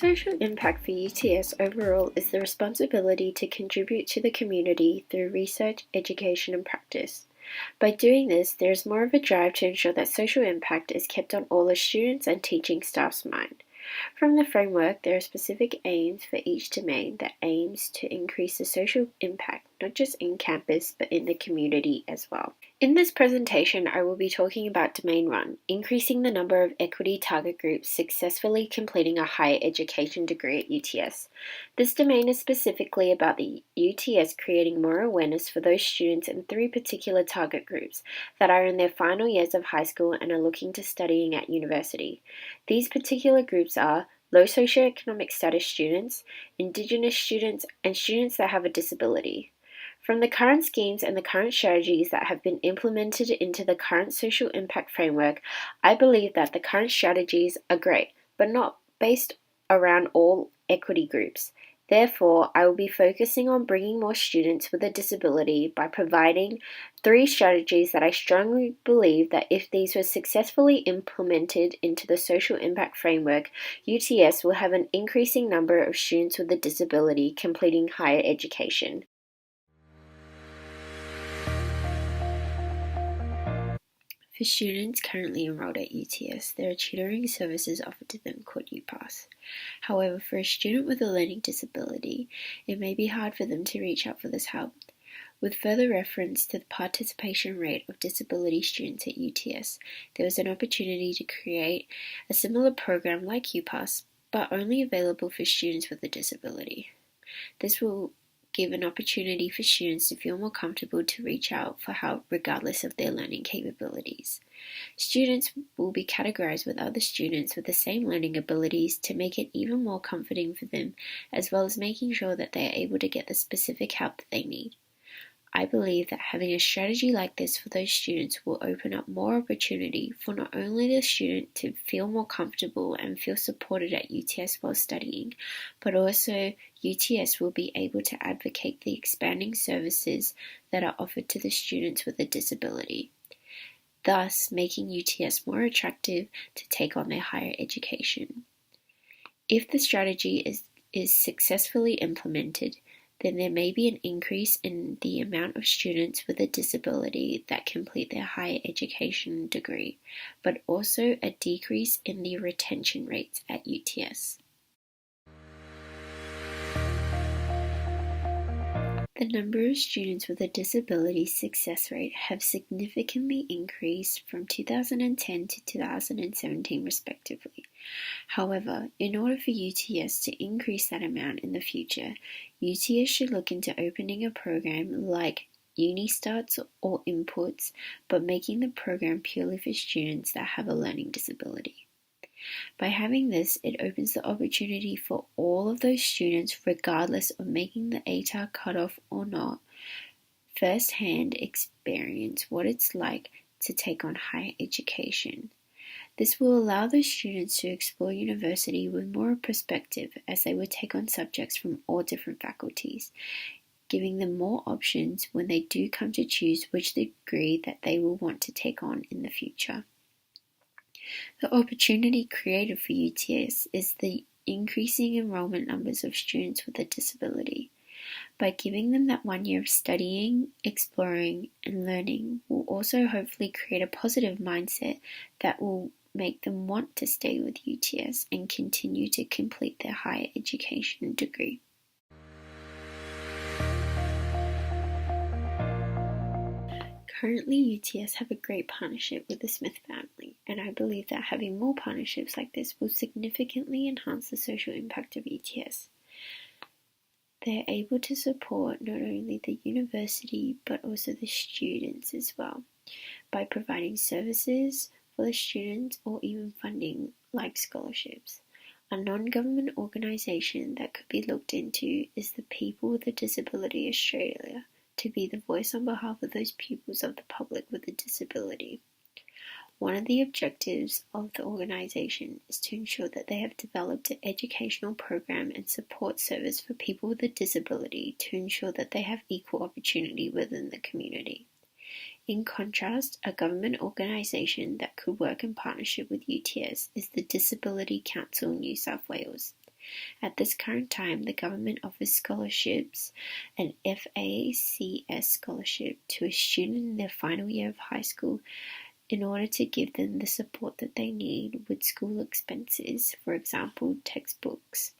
Social impact for UTS overall is the responsibility to contribute to the community through research, education, and practice. By doing this, there is more of a drive to ensure that social impact is kept on all the students' and teaching staff's mind. From the framework, there are specific aims for each domain that aims to increase the social impact, not just in campus, but in the community as well. In this presentation, I will be talking about Domain 1, increasing the number of equity target groups successfully completing a higher education degree at UTS. This domain is specifically about the UTS creating more awareness for those students in 3 particular target groups that are in their final years of high school and are looking to studying at university. These particular groups are low socioeconomic status students, Indigenous students, and students that have a disability. From the current schemes and the current strategies that have been implemented into the current social impact framework, I believe that the current strategies are great, but not based around all equity groups. Therefore, I will be focusing on bringing more students with a disability by providing 3 strategies that I strongly believe that if these were successfully implemented into the social impact framework, UTS will have an increasing number of students with a disability completing higher education. For students currently enrolled at UTS, there are tutoring services offered to them called UPass. However, for a student with a learning disability, it may be hard for them to reach out for this help. With further reference to the participation rate of disability students at UTS, there was an opportunity to create a similar program like UPass, but only available for students with a disability. This will give an opportunity for students to feel more comfortable to reach out for help regardless of their learning capabilities. Students will be categorized with other students with the same learning abilities to make it even more comforting for them, as well as making sure that they are able to get the specific help that they need. I believe that having a strategy like this for those students will open up more opportunity for not only the student to feel more comfortable and feel supported at UTS while studying, but also UTS will be able to advocate the expanding services that are offered to the students with a disability, thus making UTS more attractive to take on their higher education. If the strategy is successfully implemented, then there may be an increase in the amount of students with a disability that complete their higher education degree, but also a decrease in the retention rates at UTS. The number of students with a disability success rate have significantly increased from 2010 to 2017 respectively. However, in order for UTS to increase that amount in the future, UTS should look into opening a program like Uni Starts or Inputs, but making the program purely for students that have a learning disability. By having this, it opens the opportunity for all of those students, regardless of making the ATAR cutoff or not, first-hand experience what it's like to take on higher education. This will allow those students to explore university with more perspective as they would take on subjects from all different faculties, giving them more options when they do come to choose which degree that they will want to take on in the future. The opportunity created for UTS is the increasing enrollment numbers of students with a disability. By giving them that 1 year of studying, exploring, and learning will also hopefully create a positive mindset that will make them want to stay with UTS and continue to complete their higher education degree. Currently, UTS have a great partnership with the Smith family, and I believe that having more partnerships like this will significantly enhance the social impact of UTS. They are able to support not only the university but also the students as well by providing services for the students or even funding like scholarships. A non-government organisation that could be looked into is the People with a Disability Australia, to be the voice on behalf of those pupils of the public with a disability. One of the objectives of the organisation is to ensure that they have developed an educational program and support service for people with a disability to ensure that they have equal opportunity within the community. In contrast, a government organisation that could work in partnership with UTS is the Disability Council New South Wales. At this current time, the government offers scholarships, an FACS scholarship, to a student in their final year of high school in order to give them the support that they need with school expenses, for example, textbooks.